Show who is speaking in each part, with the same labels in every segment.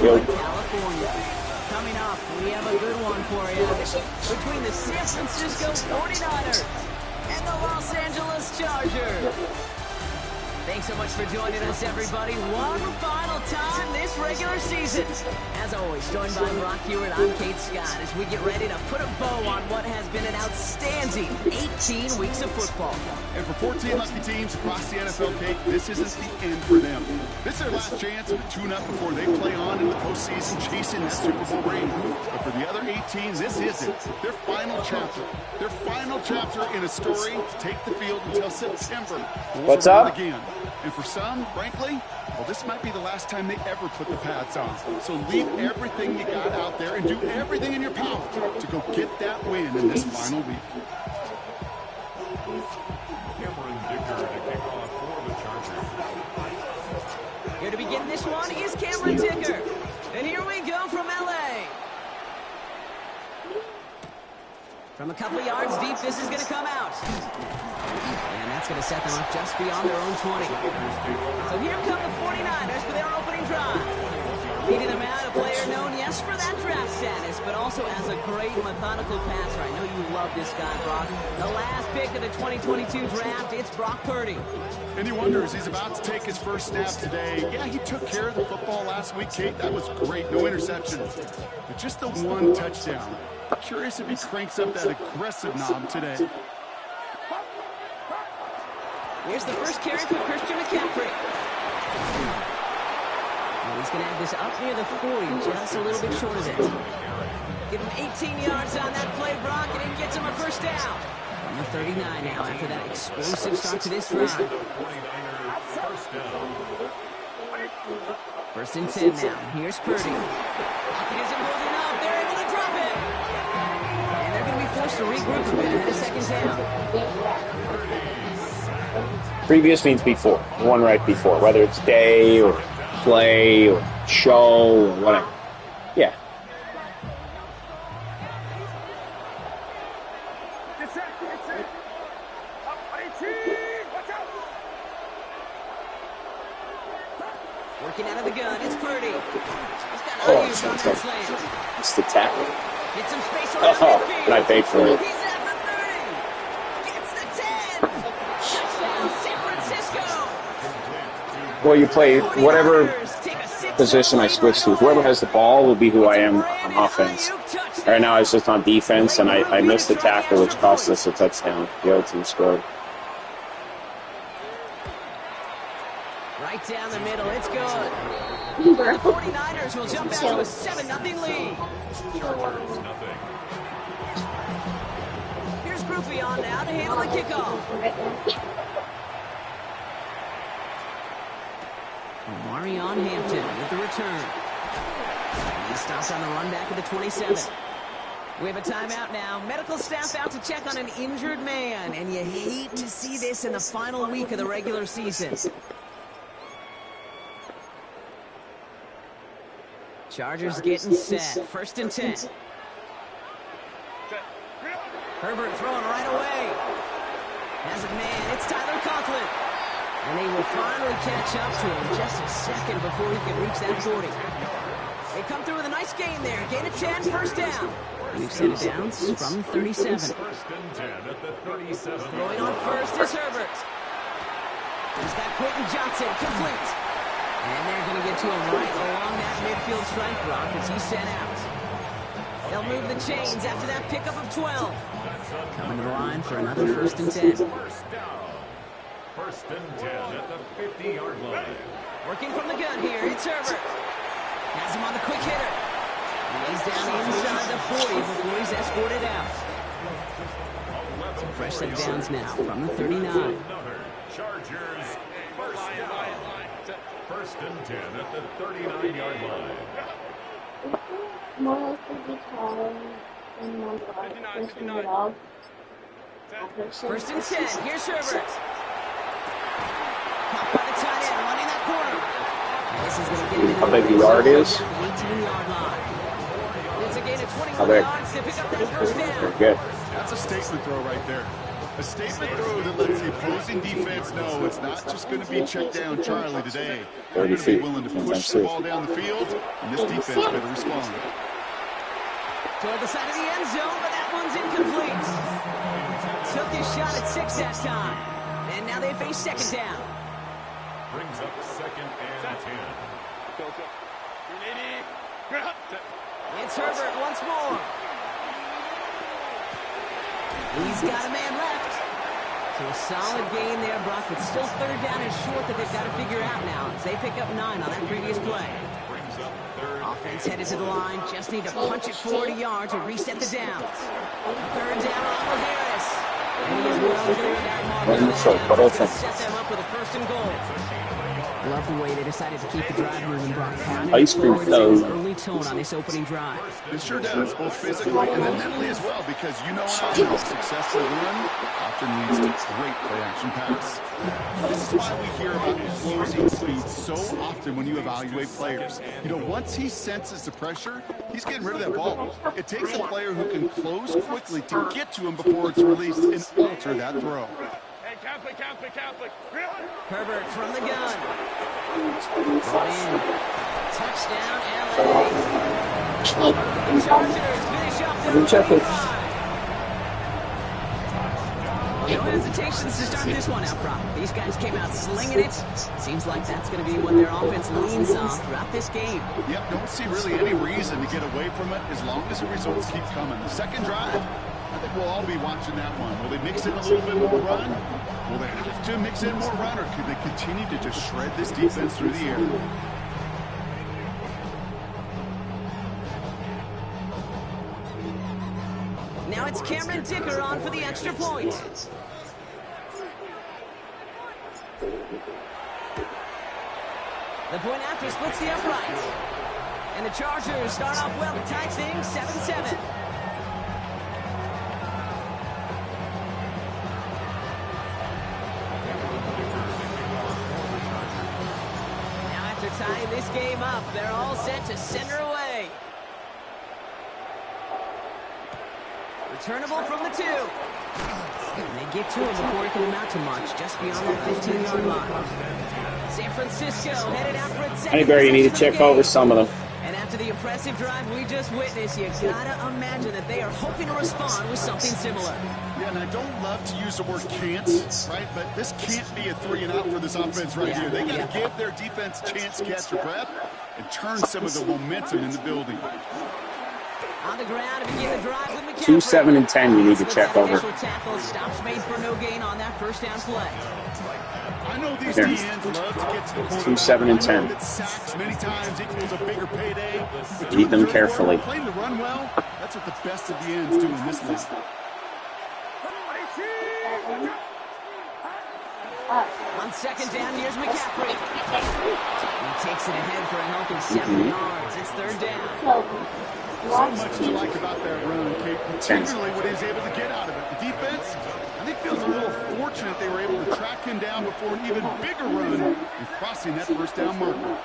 Speaker 1: California. Coming up, we have a good one for you. Between the San Francisco 49ers and the Los Angeles Chargers. Thanks so much for joining us, everybody. One final time this regular season. As always, joined by Brock Hewitt, I'm Kate Scott, as we get ready to put a bow on what has been an outstanding 18 weeks of football.
Speaker 2: And for 14 lucky teams across the NFL, Kate, this isn't the end for them. This is their last chance to tune up before they play on in the postseason, chasing that Super Bowl ring. But for the other 8 teams, this isn't their final chapter. Their final chapter in a story to take the field until September.
Speaker 3: What's up?
Speaker 2: Again. And for some, frankly, well, this might be the last time they ever put the pads on. So leave everything you got out there and do everything in your power to go get that win in this final week.
Speaker 1: Here to begin this one is Cameron Dicker. And here we go from L.A. From a couple of yards deep, this is going to come out. And that's going to set them up just beyond their own 20. So here come the 49ers for their opening drive. Leading them out, a player known, yes, for that draft status, but also as a great methodical passer. I know you love this guy, Brock. The last pick of the 2022 draft, it's Brock Purdy.
Speaker 2: And he wonders, he's about to take his first snap today. Yeah, he took care of the football last week, Kate. That was great. No interceptions. But just the one touchdown. Curious if he cranks up that aggressive knob today.
Speaker 1: Here's the first carry for Christian McCaffrey. And he's going to have this up near the 40, just a little bit short of it. Give him 18 yards on that play, Brock, and it gets him a first down. On the 39 now after that explosive start to this drive. First and 10 now. Here's Purdy. Pocket isn't holding up. They're able to drop it. And they're going to be forced to regroup a bit ahead of second down.
Speaker 3: Previous means before. One right before. Whether it's day or play or show or whatever. Yeah.
Speaker 1: Working out of the gun, it's Purdy. He's got Ayuk on that slant.
Speaker 3: It's the tackle.
Speaker 1: Get some space around midfield.
Speaker 3: And I paid for it.
Speaker 1: He's at the 30. Gets the 10. Touchdown, San Francisco.
Speaker 3: Well, you play whatever position I switch to. Whoever has the ball will be who I am on offense. Right now I was just on defense, and I missed the tackle, which cost us a touchdown. The other team scored.
Speaker 1: Right down the middle, it's good. The 49ers will jump out to a 7-0 lead. Here's Groupie on now to handle the kickoff. Omarion Hampton with the return. He stops on the run back at the 27. We have a timeout now. Medical staff out to check on an injured man, and you hate to see this in the final week of the regular season. Chargers getting set. First and 10. Herbert throwing right away. Has a man. It's Tyler Conklin. And they will finally catch up to him just a second before he can reach that 40. They come through with a nice gain there. Gain of 10, first down. We've set it down from 37. Throwing on first is Herbert. He's got Quentin Johnson complete. And they're going to get to him right along that midfield strike block as he's sent out. They'll move the chains after that pickup of 12. Coming to the line for another first and 10.
Speaker 4: First and 10 at the 50-yard line.
Speaker 1: Working from the gun here, it's Herbert. Has him on the quick hitter. And he's down inside the 40 before he's escorted out. So fresh set of downs now from the 39.
Speaker 4: Chargers first down. First and 10 at the 39-yard line.
Speaker 1: First and 10, here's Herbert. Caught by the tight end, running that corner. And this is going to get him in.
Speaker 3: How big the yard is?
Speaker 1: 18-yard line. It's a gain of 21
Speaker 3: How big?
Speaker 1: yards to pick up that first down.
Speaker 3: Good.
Speaker 2: That's a statement throw right there. A statement throw that lets the opposing defense know it's not just going to be check down Charlie today. They're going to be willing to push the ball down the field, and this defense better respond.
Speaker 1: Toward the side of the end zone, but that one's incomplete. Took his shot at 6 that time. And now they face second down.
Speaker 4: Brings up second and 10.
Speaker 1: It's Herbert once more. He's got a man left. So a solid gain there, Brock, but still third down and short that they've got to figure out now as they pick up 9 on that previous play.
Speaker 4: Brings up third.
Speaker 1: Offense headed to the line. Just need to punch it 40 yards to reset the downs. Third down on for Harris. And he is well clear of that mark. That's going to set them up with a first and goal. Love the way they decided to keep the drive moving, Brock.
Speaker 3: Ice cream cone.
Speaker 1: Early tone on this opening drive.
Speaker 2: It sure does, both physically and then mentally as well, because you know how successful run often leads to great play-action pass. This is why we hear about closing speed so often when you evaluate players. You know, once he senses the pressure, he's getting rid of that ball. It takes a player who can close quickly to get to him before it's released and alter that throw.
Speaker 1: Herbert from the gun. Brought in. Touchdown, LA. The Chargers finish up their drive. No hesitations to start this one out, Brock. These guys came out slinging it. Seems like that's going to be what their offense leans on throughout this game.
Speaker 2: Yep, don't see really any reason to get away from it as long as the results keep coming. The second drive, I think we'll all be watching that one. Will they mix in a little bit more run? Will they have to mix in more run, or could they continue to just shred this defense through the air?
Speaker 1: Now it's Cameron Dicker on for the extra point. The point after splits the upright. And the Chargers start off well to tie things 7-7. Now after tying this game up, they're all set to send her away. Returnable from the 2. And they get to him before he can amount to much, just beyond that 15-yard line. San Francisco headed out for its second.
Speaker 3: Hey, Barry, you need to check over some of them.
Speaker 1: And after the impressive drive we just witnessed, you gotta imagine that they are hoping to respond with something similar.
Speaker 2: Yeah, and I don't love to use the word can't, right? But this can't be a 3-and-out for this offense right here. They got to give their defense a chance to catch their breath and turn some of the momentum in the building.
Speaker 1: On the ground to begin the drive with McCaffrey.
Speaker 3: 2, 7, and 10 you need to check over.
Speaker 1: Tackle, stops made for no gain on that first down play.
Speaker 2: I know these DNs love to get to the quarterback.
Speaker 3: 2, 7, and 10.
Speaker 2: That sacks many times equals a bigger payday.
Speaker 3: Read them carefully.
Speaker 2: Playing the run well, that's what the best of the ends do in this league.
Speaker 1: On second down, here's McCaffrey. He takes it ahead for a healthy 7 yards. It's third down.
Speaker 2: So much to like about that run, Kate, particularly what he's able to get out of it. The defense, I think, feels a little fortunate they were able to track him down before an even bigger run and crossing that first down marker.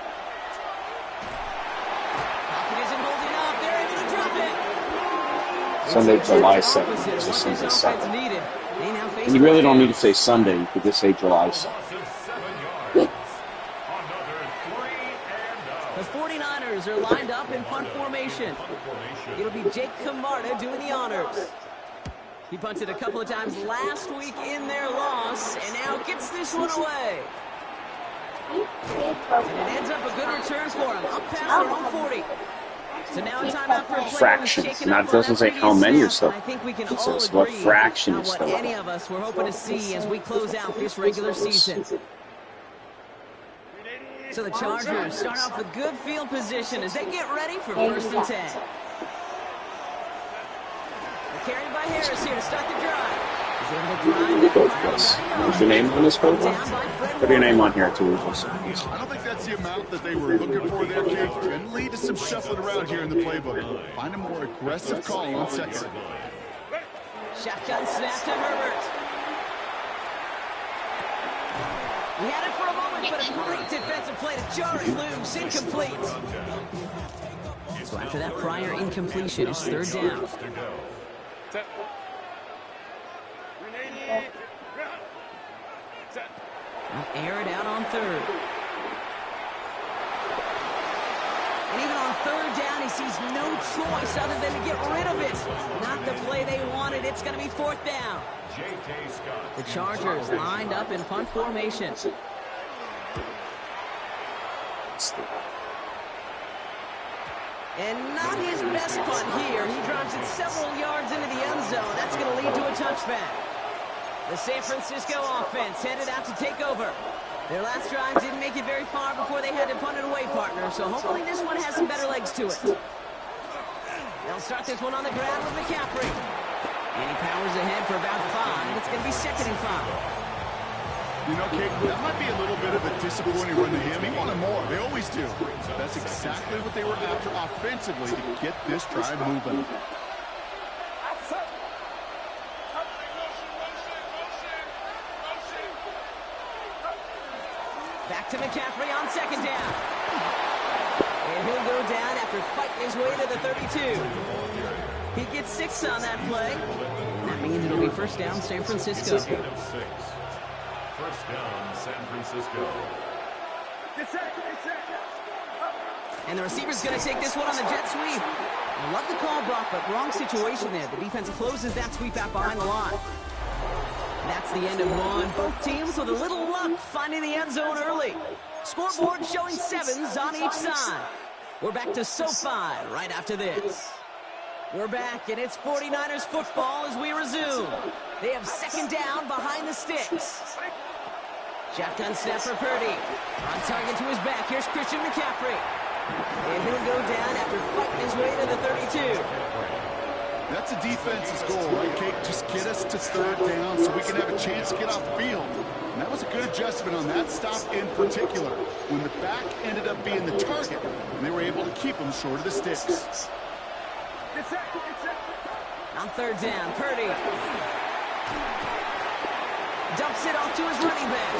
Speaker 1: Pocket isn't holding up. They're able to drop it.
Speaker 3: Sunday, July 7th. It's just Sunday 7th. And you really don't need to say Sunday. You could just say July 7th.
Speaker 1: The 49ers are lined up in punt formation. It'll be Jake Camarda doing the honors. He punted a couple of times last week in their loss, and now gets this one away. And it ends up a good return for him, up past their own 40. So now a timeout for a player
Speaker 3: fractions. Not doesn't say how many or so.
Speaker 1: I think we can
Speaker 3: It
Speaker 1: all
Speaker 3: says
Speaker 1: agree
Speaker 3: what fraction is
Speaker 1: what
Speaker 3: still.
Speaker 1: any of us were hoping to see as we close out this regular season. So the Chargers start off with good field position as they get ready for first and 10. Carried by Harris here to start the drive.
Speaker 3: What's your name on this program? Put your name on here too.
Speaker 2: I don't think that's the amount that they were looking for there, Kate. And lead to some shuffling around here in the playbook. Find a more aggressive call on second.
Speaker 1: Shotgun snap to Herbert. He had it for a moment, but a great defensive play to jar it loose. Incomplete. So after that prior incompletion, it's third down. He'll air it out on third. And even on third down, he sees no choice other than to get rid of it. Not the play they wanted. It's going to be fourth down. The Chargers lined up in punt formation. And not his best punt here. He drops it several yards into the end zone. That's going to lead to a touchback. The San Francisco offense headed out to take over. Their last drive didn't make it very far before they had to punt it away, partner. So hopefully this one has some better legs to it. They'll start this one on the ground with McCaffrey. And he powers ahead for about 5. It's going to be 2nd and 5.
Speaker 2: You know, Kate, that might be a little bit of a disappointing run to him. He wanted more. They always do. That's exactly what they were after offensively to get this drive moving.
Speaker 1: Back to McCaffrey on 2nd down. And he'll go down after fighting his way to the 32. He gets 6 on that play. And that means it'll be first down, San Francisco.
Speaker 4: First down, San Francisco.
Speaker 1: And the receiver's going to take this one on the jet sweep. I love the call, Brock, but wrong situation there. The defense closes that sweep out behind the line. That's the end of one. Both teams with a little luck finding the end zone early. Scoreboard showing 7s on each side. We're back to SoFi right after this. We're back, and it's 49ers football as we resume. They have 2nd down behind the sticks. Shotgun snap for Purdy. On target to his back. Here's Christian McCaffrey. And he'll go down after fighting his way to the 32.
Speaker 2: That's a defense's goal, right, Kate? Just get us to 3rd down so we can have a chance to get off the field. And that was a good adjustment on that stop in particular, when the back ended up being the target, and they were able to keep him short of the sticks.
Speaker 1: On 3rd down, Purdy dumps it off to his running back.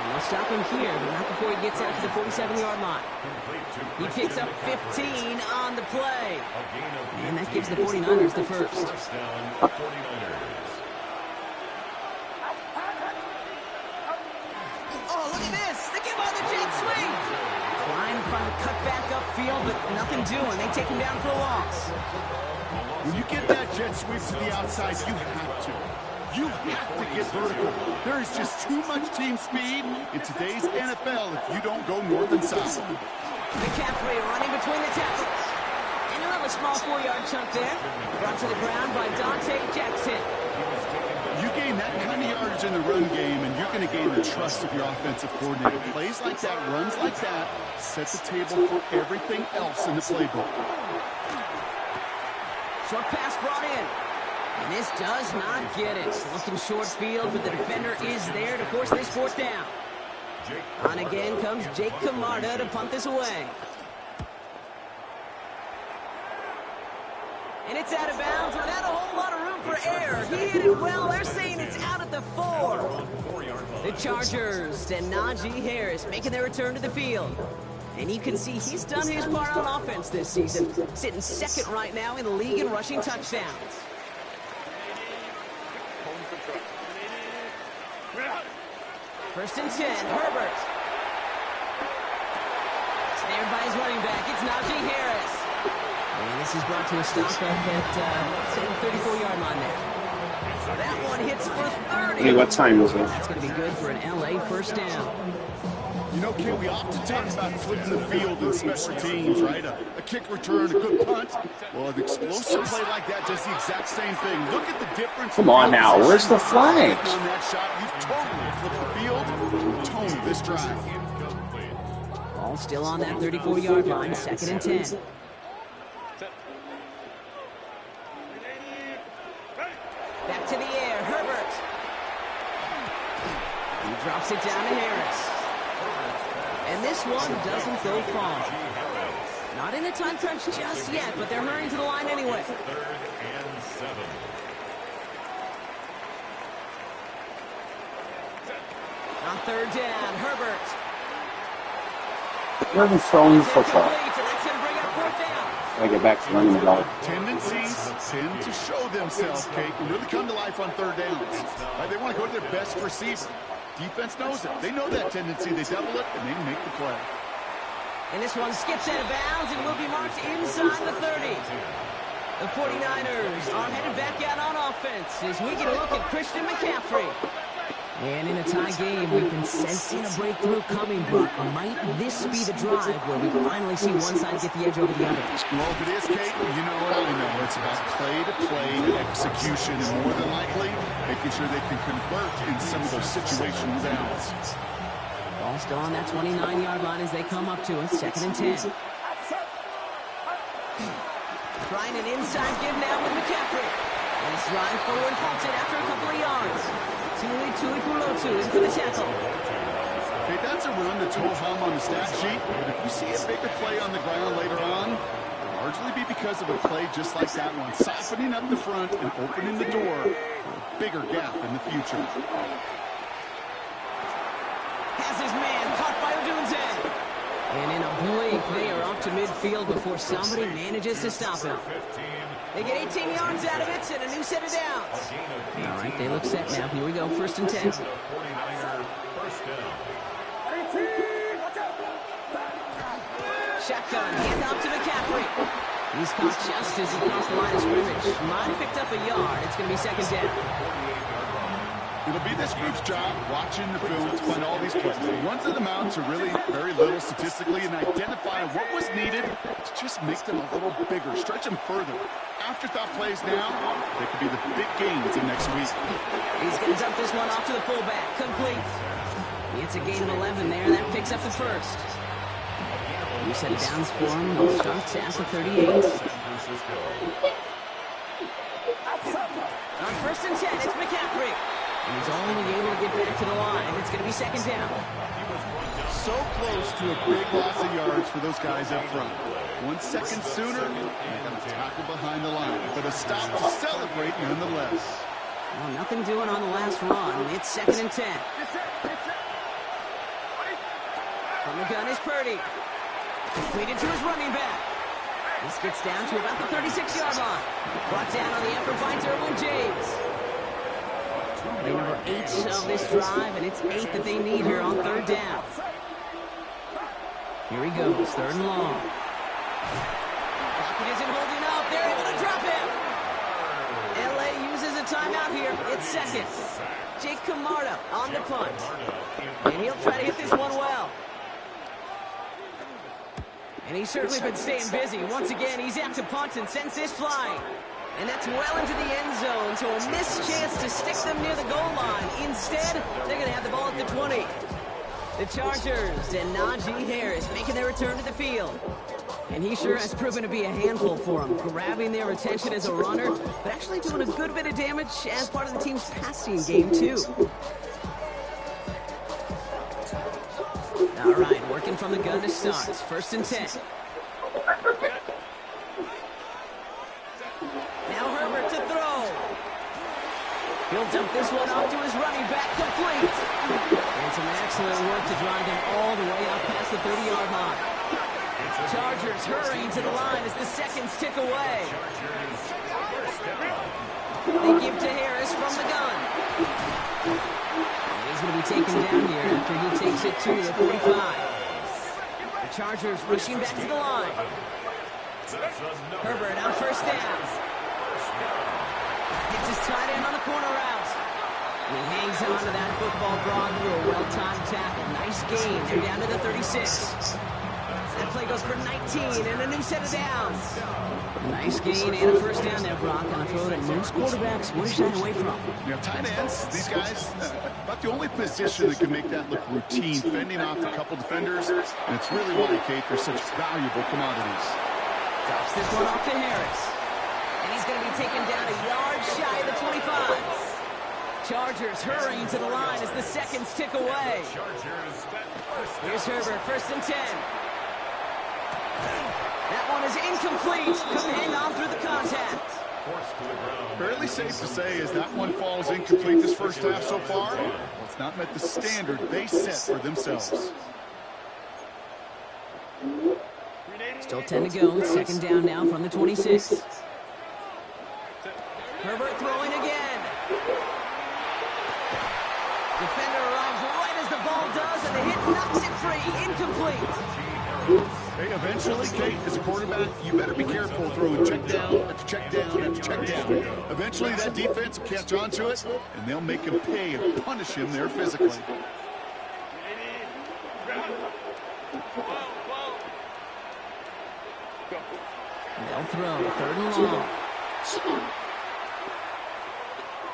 Speaker 1: And we'll stop him here, but not before he gets out to the 47-yard line. He picks up 15 on the play. And that gives the 49ers the first. Oh, look at this. They give on the jet sweep. Trying to find a cut back upfield, but nothing doing. They take him down for a loss.
Speaker 2: When you get that jet sweep to the outside, you have to. You have to get vertical. There is just too much team speed in today's NFL if you don't go north and south.
Speaker 1: McCaffrey running between the tackles. And another small 4-yard chunk there. Brought to the ground by Dante Jackson.
Speaker 2: You gain that kind of yardage in the run game, and you're going to gain the trust of your offensive coordinator. Plays like that, runs like that, set the table for everything else in the playbook.
Speaker 1: Short pass brought in. And this does not get it. Looking short field, but the defender is there to force this 4th down. On again comes Jake Camarda to punt this away. And it's out of bounds without a whole lot of room for error. He hit it well. They're saying it's out at the 4. The Chargers and Najee Harris making their return to the field. And you can see he's done his part on offense this season, sitting 2nd right now in the league in rushing touchdowns. First and 10, Herbert. Snared by his running back, it's Najee Harris. And this is brought to a stop up at, say, the 34-yard line there. That one hits for 30.
Speaker 3: Hey, what time is it?
Speaker 1: That's going to be good for an LA first down.
Speaker 2: You know, Kid, we often talk about flipping the field in special teams, right? A kick return, a good punt. Well, an explosive play like that does the exact same thing. Look at the difference.
Speaker 3: Come on now, where's the flag?
Speaker 2: On that shot, you've totally flipped the field and toned this drive.
Speaker 1: Ball still on that 34-yard line, 2nd and 10. Back to the air, Herbert. He drops it down to Harris. And this one doesn't go far. Not in a time crunch just yet, but they're hurrying to the line anyway.
Speaker 4: 3rd and 7.
Speaker 1: On 3rd down, Herbert.
Speaker 3: Where are we throwing the football?
Speaker 1: So that's going to bring up 4th down.
Speaker 3: I get back to running the ball.
Speaker 2: Tendencies tend to show themselves, Kate, and really come to life on third downs. They want to go to their best receiver. Defense knows it. They know that tendency. They double it, and they make the play.
Speaker 1: And this one skips out of bounds and will be marked inside the 30. The 49ers are headed back out on offense as we get a look at Christian McCaffrey. And in a tie game, we've been sensing a breakthrough coming, but might this be the drive where we finally see one side get the edge over the other?
Speaker 2: Well, if it is, Kate, you know what I know. It's about play-to-play execution, and more than likely, making sure they can convert in some of those situational downs.
Speaker 1: Ball still on that 29-yard line as they come up to it, 2nd and 10. Trying an inside give now with McCaffrey. And his drive forward halted after a couple of yards. Tuipulotu into the tackle.
Speaker 2: Okay, that's a run that's ho-hum on the stat sheet, but if you see a bigger play on the ground later on, it'll largely be because of a play just like that one, softening up the front and opening the door for a bigger gap in the future.
Speaker 1: Has his man caught by Odunze. And in a blink, they are off to midfield before somebody manages to stop him. They get 18 yards out of it and a new set of downs. All right, they look set now. Here we go, 1st and 10. Shotgun, handoff to McCaffrey. He's caught just as he crossed the line of scrimmage. Might have picked up a yard. It's going to be 2nd down.
Speaker 2: It'll be this group's job watching the film to find all these plays. The ones that amount to really very little statistically and identify what was needed to just make them a little bigger, stretch them further. Afterthought plays now, they could be the big gains in next week.
Speaker 1: He's going to dump this one off to the fullback. Complete. It's a gain of 11 there. That picks up the first. New set of downs for him. They'll start at the 38. On 1st and 10, it's McCaffrey. And he's only able to get back to the line. It's going to be 2nd down.
Speaker 2: So close to a big loss of yards for those guys up front. 1 second sooner, they're going to tackle behind the line. But a stop to celebrate nonetheless.
Speaker 1: Well, nothing doing on the last run. It's 2nd and 10. From the gun is Purdy. Completed to his running back. This gets down to about the 36-yard line. Brought down on the effort by Derwin James. Play number 8 of this drive, and it's 8 that they need here on 3rd down. Here he goes, 3rd and long. Pocket isn't holding up. They're able to drop him. LA uses a timeout here. It's 2nd. Jake Camarda on the punt. And he'll try to hit this one well. And he's certainly been staying busy. Once again, he's out to punt and sends this flying. And that's well into the end zone, so a missed chance to stick them near the goal line. Instead, they're going to have the ball at the 20. The Chargers and Najee Harris making their return to the field. And he sure has proven to be a handful for them, grabbing their attention as a runner, but actually doing a good bit of damage as part of the team's passing game, too. All right, working from the gun to start. 1st and 10. He'll dump this one off to his running back, complete. And some excellent work to drive him all the way up past the 30-yard line. Chargers hurrying to the line as the seconds tick away. They give to Harris from the gun. And he's going to be taken down here after he takes it to the 45. The Chargers rushing back to the line. Herbert on 1st down. Gets his tight end on the corner route. And he hangs on to that football broad through a well-timed tackle. Nice gain. They're down to the 36. That play goes for 19 and a new set of downs. A nice gain and a 1st down there, Brock, on a throw that most quarterbacks want to shy away from.
Speaker 2: You know, tight ends, these guys, about the only position that can make that look routine, fending off a couple defenders. And it's really why, Kate, they're such valuable commodities.
Speaker 1: Drops this one off to Harris. And he's going to be taken down a yard shy of the 25. Chargers hurrying to the line as the seconds tick away. Here's Herbert, 1st and 10. That one is incomplete. Couldn't hang on through the contact.
Speaker 2: Fairly safe to say as that one falls incomplete this first half so far, well, it's not met the standard they set for themselves.
Speaker 1: Still 10 to go. 2nd down now from the 26. Herbert throwing again. Defender arrives right as the ball does, and the hit knocks it free. Incomplete.
Speaker 2: Hey, eventually, Kate, as a quarterback, you better be careful throwing check down after check down after check down. Eventually, that defense will catch on to it, and they'll make him pay and punish him there physically.
Speaker 1: They'll throw, 3rd and long.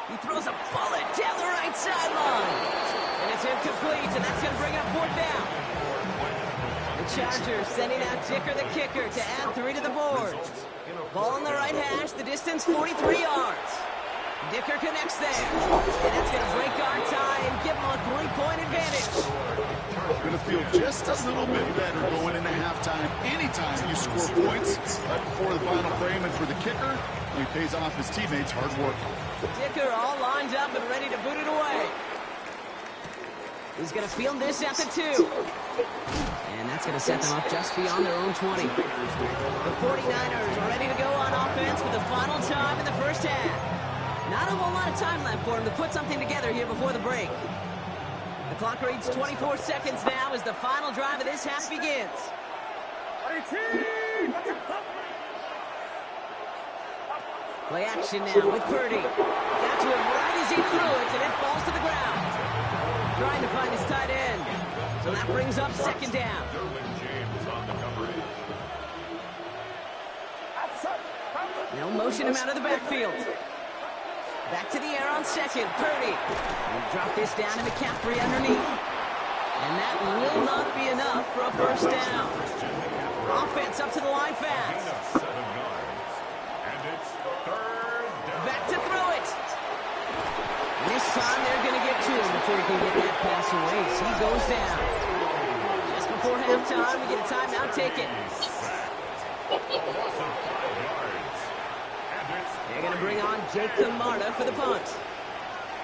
Speaker 1: He throws a bullet down the right sideline. And it's incomplete, and that's going to bring up 4th down. The Chargers sending out Dicker the kicker to add 3 to the board. Ball on the right hash, the distance 43 yards. Dicker connects there. And that's going to break our tie and give them a 3-point advantage.
Speaker 2: Going to feel just a little bit better going into halftime. Anytime you score points right before the final frame, and for the kicker, he pays off his teammates' hard work.
Speaker 1: Dicker all lined up and ready to boot it away. He's going to field this at the 2. And that's going to set them up just beyond their own 20. The 49ers are ready to go on offense for the final time in the first half. Not a whole lot of time left for him to put something together here before the break. The clock reads 24 seconds now as the final drive of this half begins. Play action now with Purdy. Got to him right as he threw it, and it falls to the ground. Trying to find his tight end. So that brings up 2nd down. They'll motion him out of the backfield. Back to the air on 2nd. Purdy. He'll drop this down to McCaffrey underneath. And that will not be enough for a 1st down. Offense up to the line fast. Back to throw it. And this time they're going to get to him before he can get that pass away. So he goes down. Just before halftime, we get a timeout taken. They're going to bring on Jake Camarda for the punt.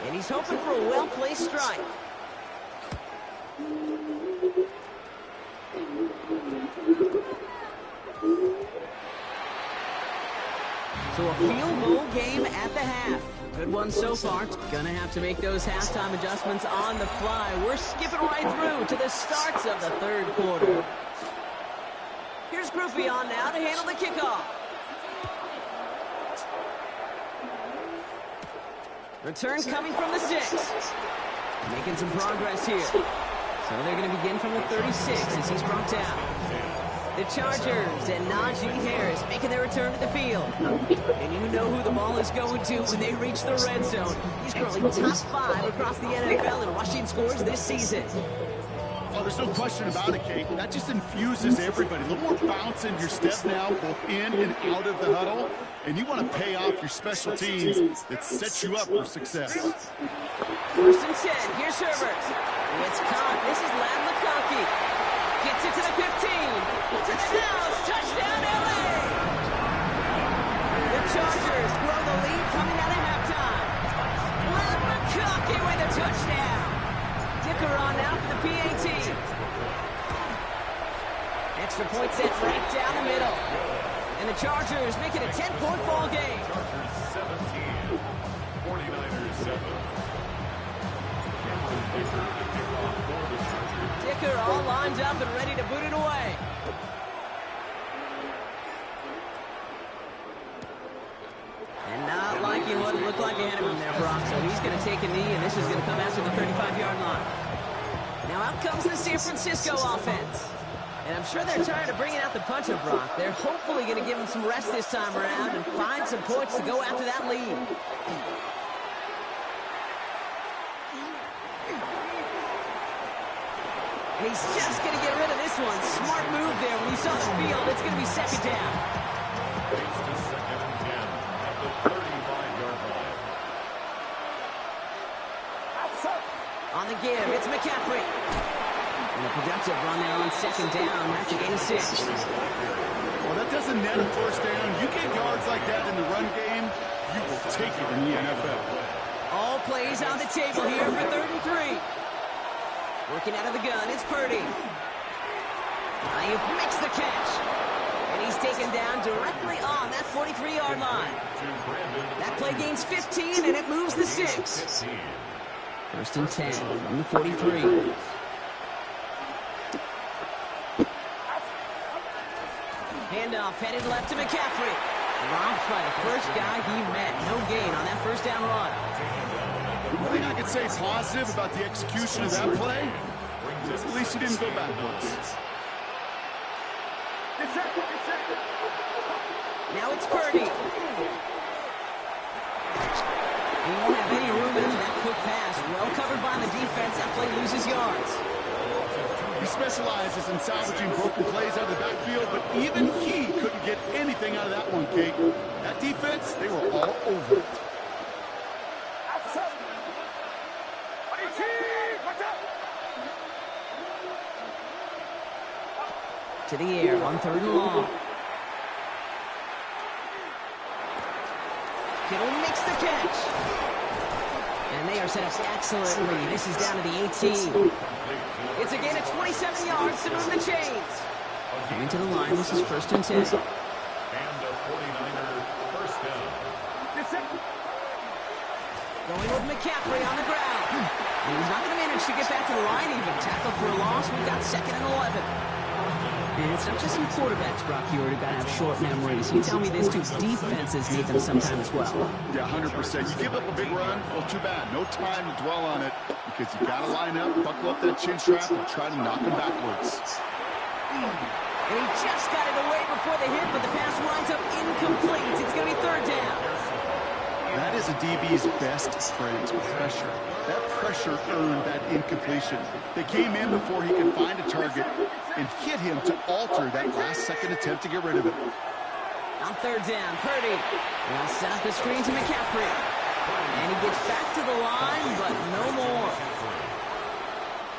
Speaker 1: And he's hoping for a well-placed strike. So a field goal game at the half. Good one so far. Gonna have to make those halftime adjustments on the fly. We're skipping right through to the starts of the 3rd quarter. Here's Groupie on now to handle the kickoff. Return coming from the 6. Making some progress here. So they're going to begin from the 36 as he's brought down. The Chargers and Najee Harris making their return to the field. And you know who the ball is going to when they reach the red zone. He's currently top 5 across the NFL in rushing scores this season.
Speaker 2: Oh, there's no question about it, Kate. That just infuses everybody. A little more bounce in your step now, both in and out of the huddle. And you want to pay off your special teams that sets you up for success.
Speaker 1: 1st and 10. Here's Herbert. It's caught. This is Lamb McConkey. Gets it to the 15. To the house. Touchdown, LA. The Chargers grow the lead coming out of halftime. Lamb McConkey with a touchdown. Dicker on now for the PAT. Extra point set right down the middle. And the Chargers make it a 10-point ball game.
Speaker 4: 17, 49ers 7.
Speaker 1: Dicker all lined up and ready to boot it away. And not liking what it looked like ahead of him there, Brock. So he's going to take a knee, and this is going to come out to the 35-yard line. Now out comes the San Francisco offense. And I'm sure they're tired of bringing out the puncher, Brock. They're hopefully going to give him some rest this time around and find some points to go after that lead. And he's just going to get rid of this one. Smart move there when he saw the field. It's going to be 2nd down.
Speaker 4: It's to 2nd and 10 at the 35-yard line.
Speaker 1: On the give, it's McCaffrey. And a productive run there on 2nd down. That's a gain of 6.
Speaker 2: Well, that doesn't net a 1st down. You get yards like that in the run game, you will take it in the NFL.
Speaker 1: All plays on the table here for 3rd and 3. Working out of the gun, it's Purdy. He makes the catch. And he's taken down directly on that 43-yard line. That play gains 15, and it moves the sticks. First and 10 from the 43. Handoff headed left to McCaffrey. Dropped by the first guy he met. No gain on that first down run.
Speaker 2: One thing I could say positive about the execution of that play is at least he didn't go backwards.
Speaker 1: Now it's Purdy. He won't have any room after that quick pass. Well covered by the defense. That play loses yards.
Speaker 2: He specializes in salvaging broken plays out of the backfield, but even he couldn't get anything out of that one, Kate. That defense, they were all over it.
Speaker 1: To the air on 3rd and long. Kittle makes the catch. And they are set up excellently. This is down to the 18. It's a gain of 27 yards to move the chains. Coming to the line, this is 1st and 10.
Speaker 4: And the 49er first down.
Speaker 1: Going with McCaffrey on the ground. And he's not going to manage to get back to the line even. Tackled for a loss. We've got 2nd and 11. And it's not just some quarterbacks, Brock, who got to have short memories. You tell me these two defenses need them sometime as well.
Speaker 2: Yeah, 100%. You give up a big run, well, too bad. No time to dwell on it because you got to line up, buckle up that chin strap, and try to knock him backwards.
Speaker 1: And he just got it away before the hit, but the pass winds up incomplete. It's going to be 3rd down.
Speaker 2: That is a DB's best friend, pressure. That pressure earned that incompletion. They came in before he could find a target and hit him to alter that last-second attempt to get rid of it.
Speaker 1: On 3rd down, Purdy will set up the screen to McCaffrey. And he gets back to the line, but no more.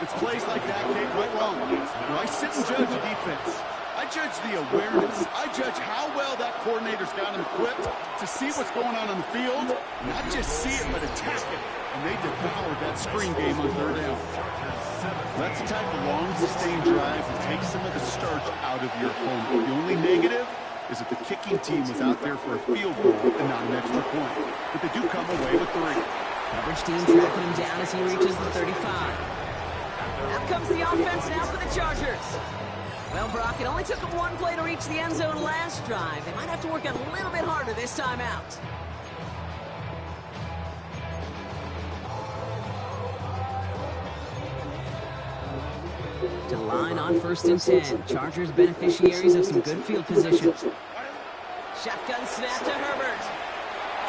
Speaker 2: It's plays like that, Kate, right wrong. When I sit and judge a defense, I judge the awareness. I judge how well that coordinator's got him equipped to see what's going on the field, not just see it, but attack it. And they devoured that screen game on 3rd down. That's the type of long, sustained drive that takes some of the starch out of your opponent. The only negative is that the kicking team was out there for a field goal and not an extra point. But they do come away with 3.
Speaker 1: Coverage team tracking him down as he reaches the 35. Out comes the offense now for the Chargers. Well, Brock, it only took them 1 play to reach the end zone last drive. They might have to work a little bit harder this time out. To the line on 1st and 10. Chargers beneficiaries of some good field position. Shotgun snap to Herbert.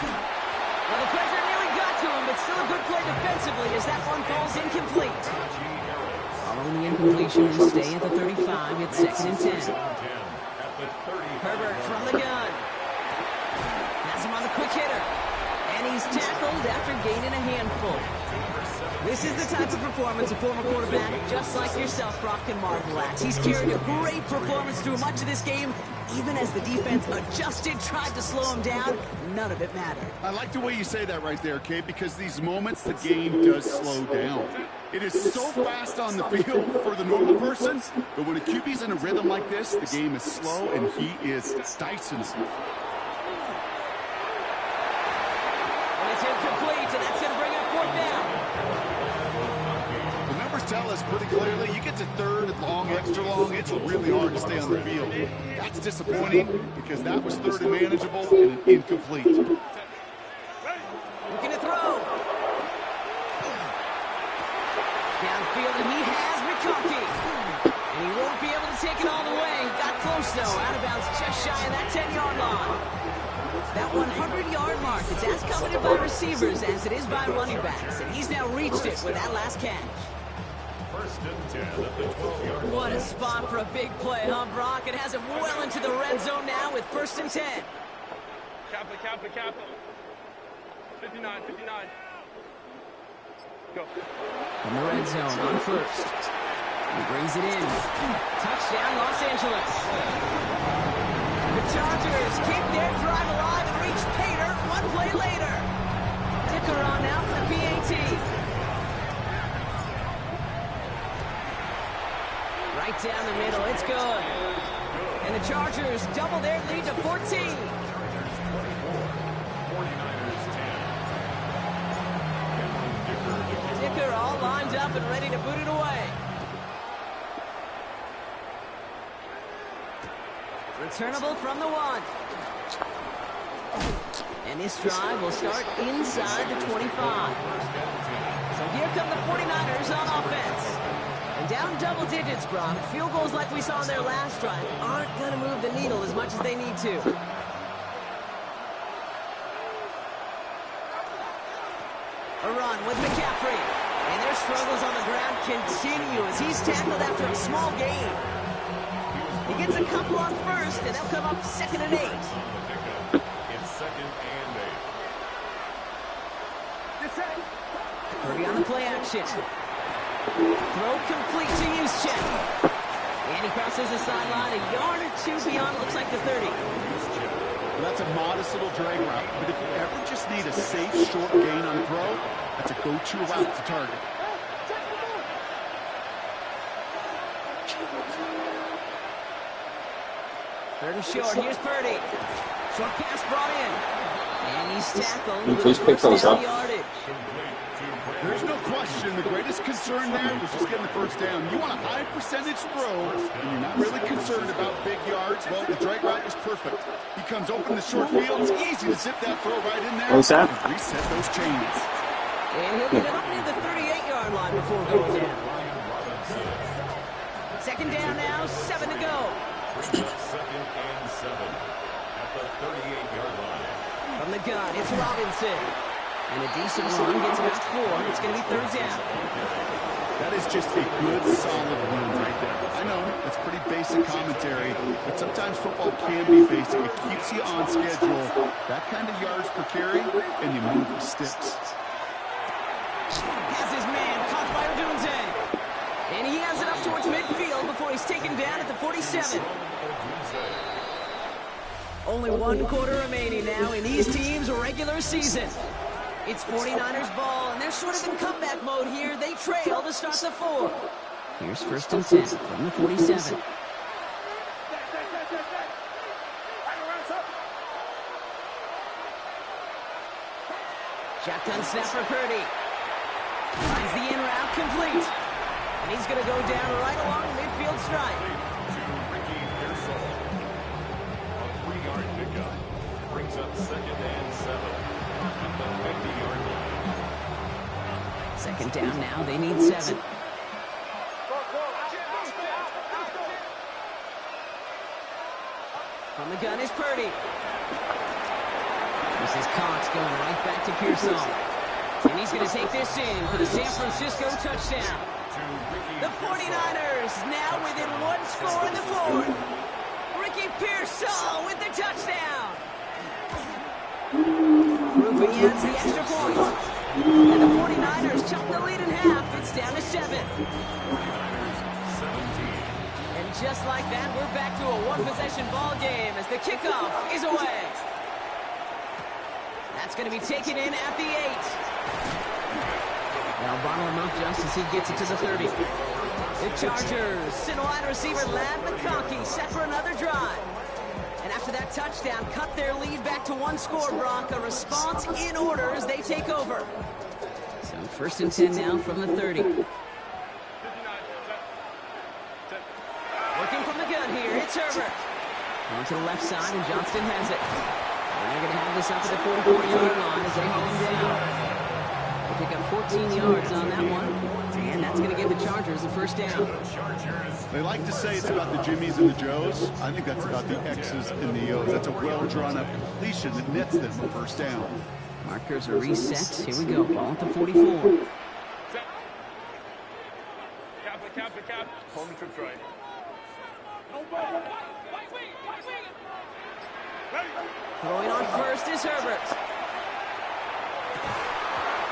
Speaker 1: Well, the pressure nearly got to him, but still a good play defensively as that one falls incomplete. Following the incompletion, we stay at the 35. It's 2nd and 10. Herbert from the gun. Has him on the quick hitter. And he's tackled after gaining a handful. This is the type of performance a former quarterback, just like yourself, Brock, can marvel at. He's carried a great performance through much of this game. Even as the defense adjusted, tried to slow him down, none of it mattered.
Speaker 2: I like the way you say that right there, Kate, because these moments the game does slow down. It is so fast on the field for the normal person, but when a QB's in a rhythm like this, the game is slow and he is dicing it.
Speaker 1: And it's incomplete, and that's going to bring up 4th down.
Speaker 2: The numbers tell us pretty clearly, you get to 3rd and long, extra long, it's really hard to stay on the field. That's disappointing because that was 3rd and manageable and an incomplete.
Speaker 1: Looking to throw. Downfield, and he has McConkey. And he won't be able to take it all the way. Got close, though. Out of bounds just shy of that 10-yard line. That 100-yard mark, it's as coveted by receivers as it is by running backs. And he's now reached it with that last catch.
Speaker 4: 1st and 10 at the 12-yard line.
Speaker 1: What a spot for a big play, huh, Brock? It has him well into the red zone now with 1st and 10.
Speaker 5: Capital. 59. Go.
Speaker 1: In the red zone on 1st. He brings it in. Touchdown, Los Angeles. The Chargers keep their drive alive and reach Pater 1 play later. Ticker on now for the PAT. Right down the middle, it's good. And the Chargers double their lead to 14.
Speaker 4: 49ers 10.
Speaker 1: Dicker all lined up and ready to boot it away. Returnable from the 1. And this drive will start inside the 25. So here come the 49ers on offense. And down double digits, Brock. Field goals like we saw in their last drive aren't going to move the needle as much as they need to. A run with McCaffrey. And their struggles on the ground continue as he's tackled after a small gain. He gets a couple on first, and they'll come up 2nd and 8.
Speaker 4: It's 2nd and 8.
Speaker 1: Purdy on the play action. Throw complete to Juszczyk. And he crosses the sideline a yard or 2 beyond, looks like the 30.
Speaker 2: Well, that's a modest little drag route, but if you ever just need a safe, short gain on throw, that's a go-to route to target.
Speaker 1: Third and short, here's Purdy. Short pass brought in. And he's tackled.
Speaker 3: Can you please pick those up?
Speaker 1: Yardage.
Speaker 2: There's no question. The greatest concern there was just getting the first down. You want a high percentage throw, and you're not really concerned about big yards. Well, the drag route was perfect. He comes open the short field. It's easy to zip that throw right in there.
Speaker 3: What was that?
Speaker 2: And reset those chains.
Speaker 1: And he'll get it up near the 38-yard line before going down. 2nd down now, 7 to go.
Speaker 4: 2nd and 7 at the 38-yard line.
Speaker 1: From the gun, it's Robinson. And a decent run gets about 4. It's going to be 3rd down.
Speaker 2: That is just a good, solid run right there. I know, that's pretty basic commentary, but sometimes football can be basic. It keeps you on schedule. That kind of yards per carry, and you move the sticks.
Speaker 1: Has his man caught by Odunze. And he has it up towards midfield before he's taken down at the 47. Only 1 quarter remaining now in these teams' regular season. It's 49ers ball, and they're sort of in comeback mode here. They trail to start the 4th. Here's 1st and 10 from the 47. Shotgun snap for Purdy. Finds the in route complete. And he's going to go down right along the midfield stripe.
Speaker 4: A 3-yard pickup brings up 2nd and 7 at the 50-yard line.
Speaker 1: 2nd down now. They need 7. From the gun is Purdy. This is Cox going right back to Pearsall. And he's going to take this in for the San Francisco touchdown. The 49ers now within 1 score in the 4th. Ricky Pearsall with the touchdown. Ruby adds the extra point. And the 49ers chop the lead in half. It's down to 7. And just like that, we're back to a 1-possession ball game as the kickoff is away. That's going to be taken in at the 8. Now bottle him up just as he gets it to the 30. The Chargers send wide receiver Ladd McConkey set for another drive. And after that touchdown, cut their lead back to 1 score, Brock. A response in order as they take over. So 1st and 10 now from the 30. Working from the gun here, it's Herbert. On to the left side, and Johnston has it. And they're going to have this up at the 44-yard line as they hold him down. They pick up 14 yards on that one. And that's going to give the Chargers a 1st down.
Speaker 2: They like to say it's about the Jimmies and the Joes. I think that's about the X's and the O's. That's a well-drawn-up completion that nets them a 1st down.
Speaker 1: Markers are reset. Here we go. Ball at the 44.
Speaker 5: Cap. Hold the trips right.
Speaker 1: Throwing on first is Herbert.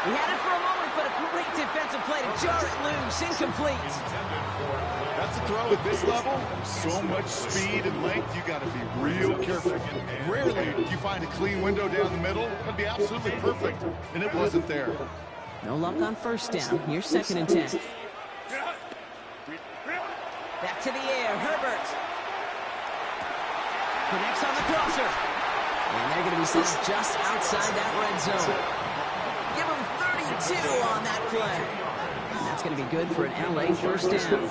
Speaker 1: He had it for a moment, but a great defensive play to jar it loose. Incomplete.
Speaker 2: That's a throw at this level. So much speed and length, you got to be real careful. Rarely do you find a clean window down the middle. That'd be absolutely perfect, and it wasn't there.
Speaker 1: No luck on 1st down. Here's 2nd and 10. Back to the air, Herbert. Connects on the crosser. And they're going to be set up just outside that red zone. Give them 32 on that play. That's going to be good for an LA first down.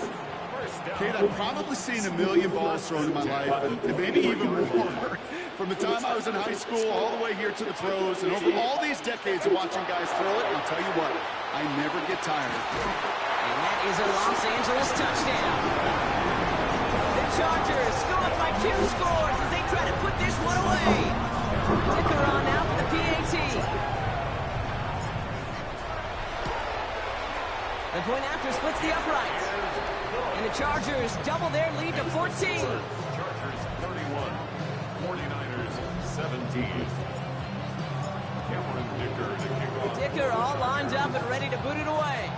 Speaker 2: Kate, I've probably seen a million balls thrown in my life, and maybe even more. From the time I was in high school all the way here to the pros, and over all these decades of watching guys throw it, I'll tell you what, I never get tired.
Speaker 1: And that is a Los Angeles touchdown. The Chargers go up by 2 scores as they try to put this one away. Dicker on now for the PAT. The point after splits the uprights. And the Chargers double their lead to 14.
Speaker 4: Chargers 31, 49ers 17. Cameron Dicker to kick off.
Speaker 1: Dicker all lined up and ready to boot it away.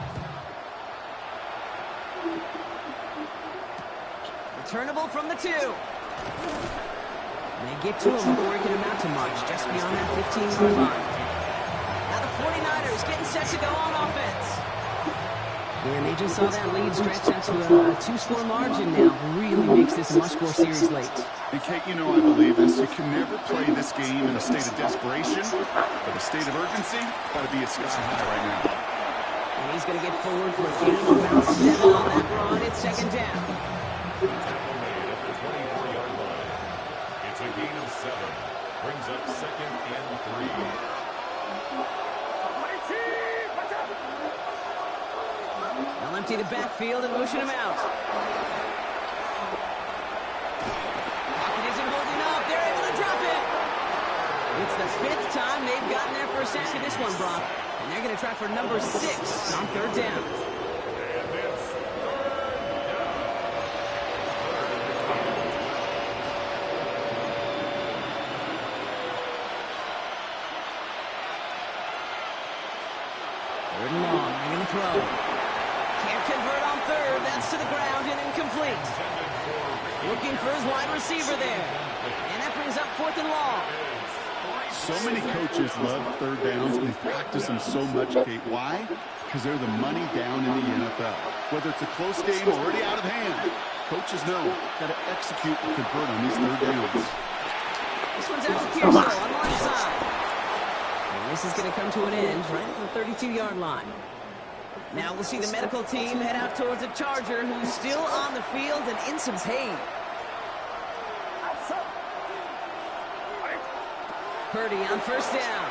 Speaker 1: Returnable from the 2. They get to him before he can amount to much, just beyond that 15-yard line. Now the 49ers getting set to go on offense. And they just saw that lead stretch out to a 2-score margin now. Really makes this a must-score series late.
Speaker 2: And Kate, you know I believe this. You can never play this game in a state of desperation, but a state of urgency got to be at sky high right now.
Speaker 1: And he's going to get forward for a gain of about 7 on that run. It's second down.
Speaker 4: Tackle made at the 24-yard line. It's a gain of 7. Brings up second and 3.
Speaker 1: They'll empty the backfield and motion him out. Pocket isn't holding up. They're able to drop it. It's the 5th time they've gotten there for a sack of this one, Brock. And they're going to try for number 6 on 3rd down. Third and long. They're going to throw. Can't convert on 3rd. That's to the ground and incomplete. Looking for his wide receiver there. And that brings up 4th and long.
Speaker 2: So many coaches love 3rd downs and they practice them so much, Kate. Why? Because they're the money down in the NFL. Whether it's a close game already out of hand, coaches know got to execute and convert on these 3rd downs.
Speaker 1: This one's out to Pearso on the left side. And this is going to come to an end right at the 32-yard line. Now we'll see the medical team head out towards a Charger who's still on the field and in some pain. Purdy on 1st down.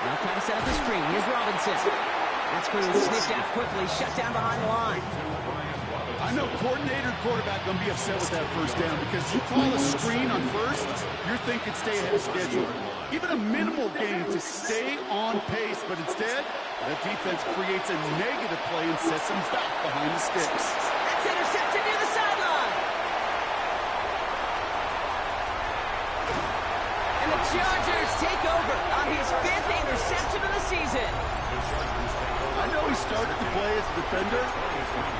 Speaker 1: Now trying to set up the screen. Here's Robinson. That screen sniffed out quickly, shut down behind the line.
Speaker 2: I know coordinator and quarterback going to be upset with that 1st down because you call a screen on 1st, you're thinking stay ahead of schedule. Even a minimal gain to stay on pace, but instead, that defense creates a negative play and sets them back behind the sticks.
Speaker 1: That's intercepted near the sideline. And the Chargers take over on his 5th interception of the season.
Speaker 2: I know he started the play as a defender.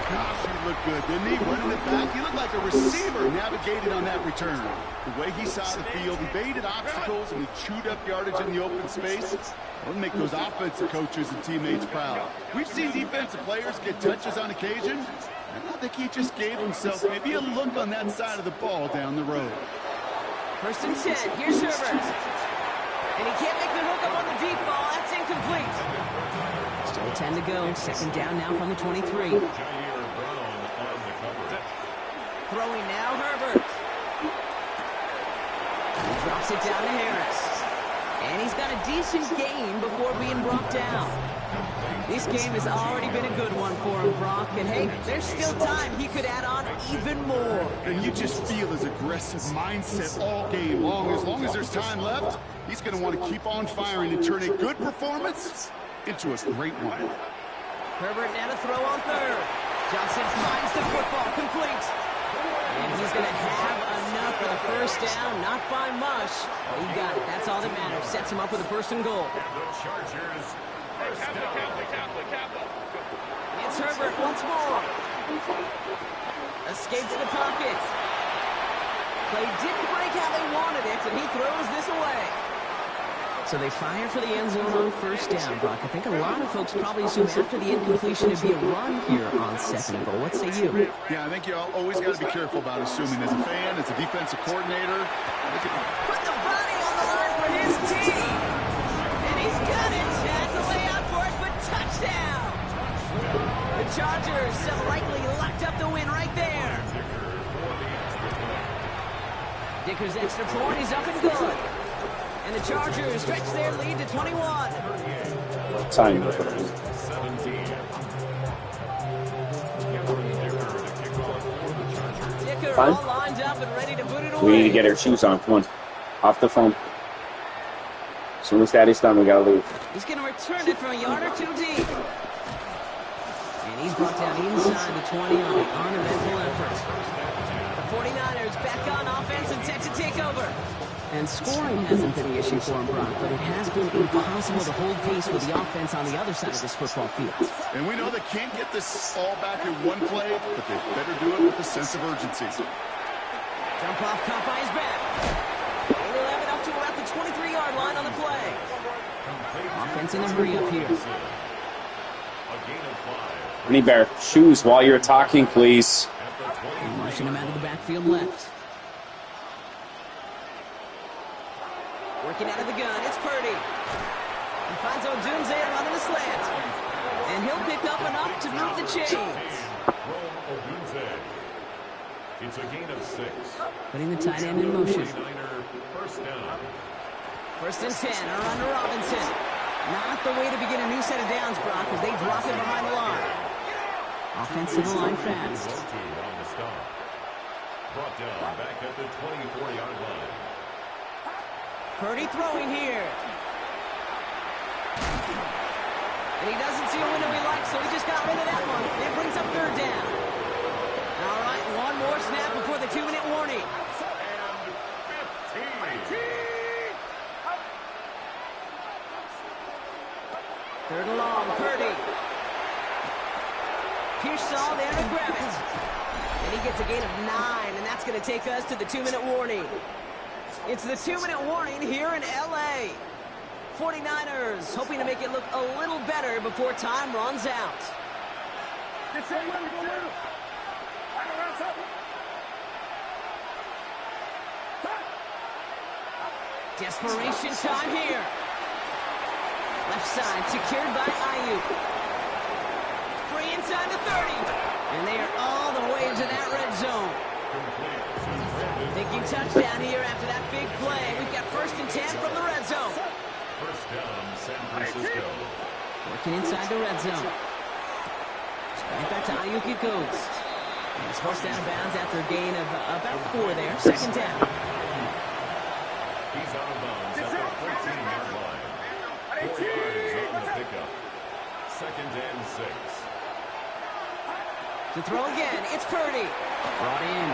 Speaker 2: Gosh, he looked good, didn't he? Running it back, he looked like a receiver navigating on that return. The way he saw the field, he baited obstacles and he chewed up yardage in the open space. That would make those offensive coaches and teammates proud. We've seen defensive players get touches on occasion, and I think he just gave himself maybe a look on that side of the ball down the road.
Speaker 1: 1st and 10. Here's Herbert. And he can't make the hook up on the deep ball. That's incomplete. Still 10 to go. 2nd down now from the 23. Throwing now, Herbert. He drops it down to Harris. And he's got a decent gain before being brought down. This game has already been a good one for him, Brock. And hey, there's still time he could add on even more.
Speaker 2: And you just feel his aggressive mindset all game long. As long as there's time left, he's going to want to keep on firing and turn a good performance into a great one.
Speaker 1: Herbert now to throw on 3rd. Johnson finds the football complete. And he's going to have enough for the 1st down, not by much. But he got it. That's all that matters. Sets him up with a 1st and goal.
Speaker 4: The Chargers.
Speaker 1: It's Herbert once more. Escapes the pocket. Play didn't break how they wanted it, and he throws this away. So they fire for the end zone on first down, Brock. I think a lot of folks probably assume after the incompletion it'd be a run here on second and goal. What say you?
Speaker 2: Yeah, I think you always got to be careful about assuming. As a fan, as a defensive coordinator.
Speaker 1: Put the body on the line for his team. And he's got it. Has the layout for it, but touchdown. The Chargers have likely locked up the win right there. Dicker's extra point is up and good. And the Chargers stretch their lead to 21.
Speaker 3: Time.
Speaker 1: Dicker all lined up and ready to put it away.
Speaker 3: We need to get our shoes on. Come on. Off the phone. As soon as Daddy's done, we got to leave.
Speaker 1: He's going to return it from a yard or two deep. And he's brought down inside the 20 on an uneventful effort. The 49ers back on offense and set to take over. And scoring hasn't been the issue for him, Brock, but it has been impossible to hold pace with the offense on the other side of this football field.
Speaker 2: And we know they can't get this all back in one play, but they better do it with a sense of urgency.
Speaker 1: Jump off caught by his back. And he'll have it up to about the 23-yard line on the play. Offense in a hurry up here.
Speaker 3: I need better shoes while you're talking, please.
Speaker 1: And rushing him out of the backfield left. Working out of the gun, it's Purdy. He finds Odunze running the slant. And he'll pick up enough to move the chains.
Speaker 4: It's a gain of 6.
Speaker 1: Putting the tight end in motion.
Speaker 4: First down.
Speaker 1: First and 10, or under Robinson. Not the way to begin a new set of downs, Brock, as they drop it behind the line. Offensive line fast.
Speaker 4: Brought down back at the 24-yard line.
Speaker 1: Purdy throwing here. And he doesn't see a window he likes, so he just got rid of that one. It brings up third down. All right, one more snap before the 2-minute warning.
Speaker 4: And 15.
Speaker 1: Third and long, Purdy. Pearsall there to grab it. And he gets a gain of 9, and that's going to take us to the 2-minute warning. It's the 2-minute warning here in L.A. 49ers hoping to make it look a little better before time runs out. Desperation time here. Left side secured by Ayuk. Free inside the 30. And they are all the way to that red zone. Thinking touchdown here after that big play. We've got first and 10 from the red zone.
Speaker 4: First down, San Francisco.
Speaker 1: Working inside the red zone. Right back to Ayuk it goes. And he's forced out of bounds after a gain of about 4 there. Second down.
Speaker 4: He's out of bounds at the 14-yard line. 4 yards on the pickup. Second and 6.
Speaker 1: To throw again, it's Purdy. Brought in.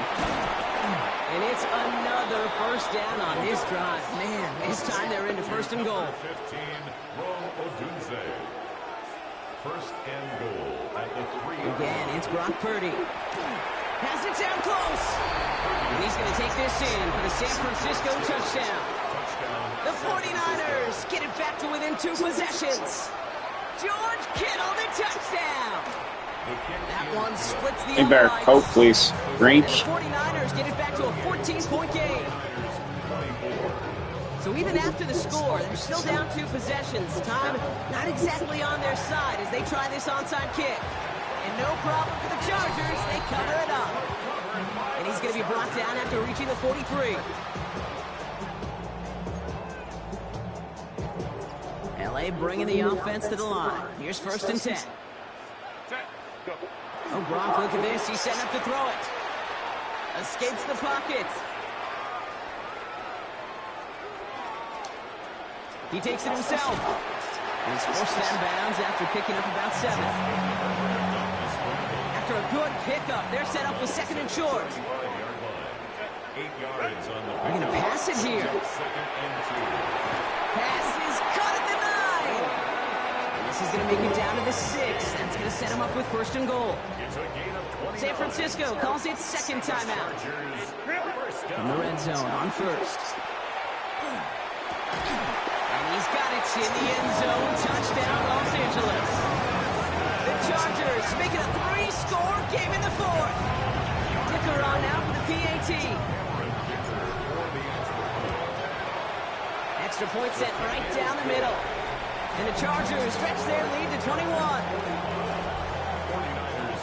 Speaker 1: And it's another first down on this drive. Man, this time they're into first and goal.
Speaker 4: 15, Odunze. First and goal at the 3.
Speaker 1: Again, it's Brock Purdy. Has it down close. And he's going to take this in for the San Francisco touchdown. The 49ers get it back to within 2 possessions. George Kittle, the touchdown. That one splits the
Speaker 3: Hey, Bear,
Speaker 1: uprights.
Speaker 3: Coke, please. Drink.
Speaker 1: And the 49ers get it back to a 14-point game. So even after the score, they're still down 2 possessions. Time not exactly on their side as they try this onside kick. And no problem for the Chargers. They cover it up. And he's going to be brought down after reaching the 43. LA bringing the offense to the line. Here's first and 10. Oh, Brock, look at this. He's setting up to throw it. Escapes the pocket. He takes it himself. And he's forced out of bounds after picking up about 7. After a good pickup, they're set up with second and short.
Speaker 4: 8 yards on the
Speaker 1: They're going to pass it here.
Speaker 4: Second and 2.
Speaker 1: Pass is caught at the 9. And this is going to make it down to the 6. That's going to set him up with first and goal.
Speaker 4: It's a gain of 20.
Speaker 1: San Francisco calls it second timeout. From the red zone on first. And he's He's got it in the end zone. Touchdown, Los Angeles. The Chargers make it a 3-score game in the fourth. Dicker on now for the PAT. Extra point set right down the middle. And the Chargers stretch their lead to 21.
Speaker 4: 49ers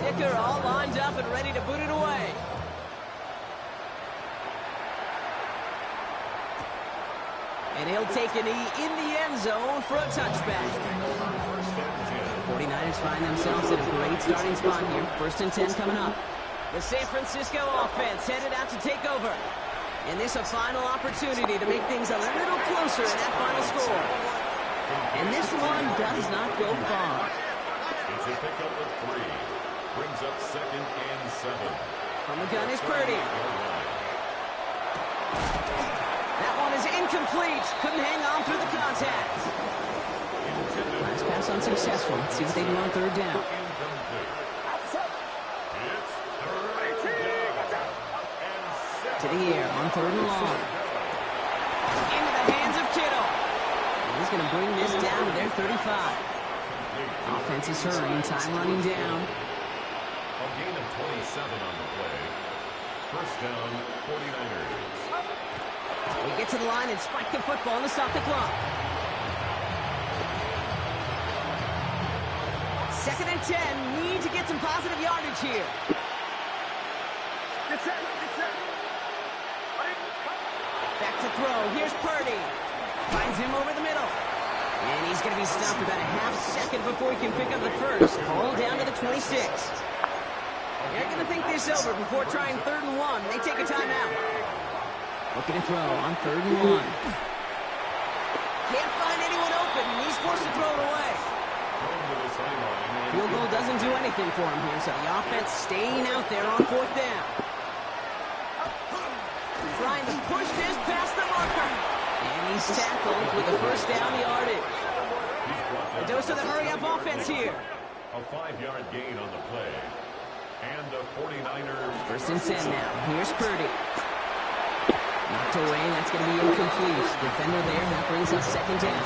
Speaker 4: 44.
Speaker 1: Dicker all lined up and ready to boot it away. And he'll take a knee in the end zone for a touchback. 49ers find themselves in a great starting spot here. 1st and 10 coming up. The San Francisco offense headed out to take over. And this a final opportunity to make things a little closer in that final score. And this one does not go far.
Speaker 4: It's a pickup of 3. Brings up 2nd and 7.
Speaker 1: From the gun is Purdy. That one is incomplete. Couldn't hang on through the contact. Last pass unsuccessful. Let's see what they do on 3rd down. To the air on 3rd and long. Into the hands of Kittle. And he's going to bring this down to their 35. Offense is hurrying, time running down.
Speaker 4: A gain of 27 on the play. 1st down, 49ers.
Speaker 1: We get to the line and spike the football to stop the clock. 2nd and 10. Need to get some positive yardage here. Back to throw. Here's Purdy. Finds him over the middle. And he's going to be stopped about a half second before he can pick up the first. All down to the 26. They're going to think this over before trying 3rd and 1. They take a timeout. Looking to throw on 3rd and 1. Can't find anyone open. He's forced to throw it away. Field goal doesn't do anything for him here, so the offense staying out there on 4th down. Trying to push this past the marker. And he's tackled with the 1st down yardage. A dose of the hurry-up offense here.
Speaker 4: A 5-yard gain on the play. And the 49ers.
Speaker 1: 1st and 10 now. Here's Purdy. Knocked away. That's going to be incomplete. Defender there. That brings up 2nd down.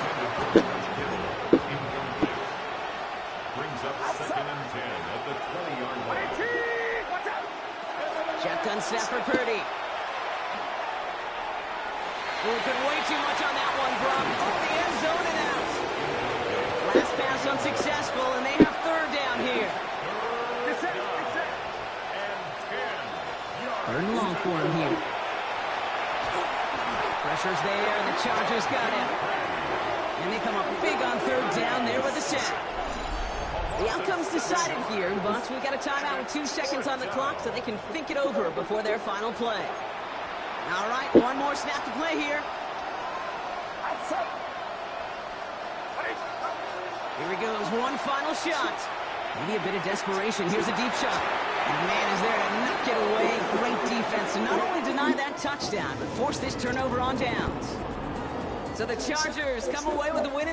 Speaker 4: Brings up 2nd and 10 at the 20-yard line.
Speaker 1: Shotgun snap for Purdy. Working way too much on that one, Brock. Off the end zone and out. Last pass unsuccessful, and they have 3rd down here. 3rd and long for him here. Pressure's there, and the Chargers got him. And they come up big on 3rd down there with a sack. The outcome's decided here, but we got a timeout with 2 seconds on the clock so they can think it over before their final play. All right, one more snap to play here. Here he goes, one final shot. Maybe a bit of desperation. Here's a deep shot. And a man is there to knock it away. Great defense to not only deny that touchdown, but force this turnover on downs. So the Chargers come away with the win in this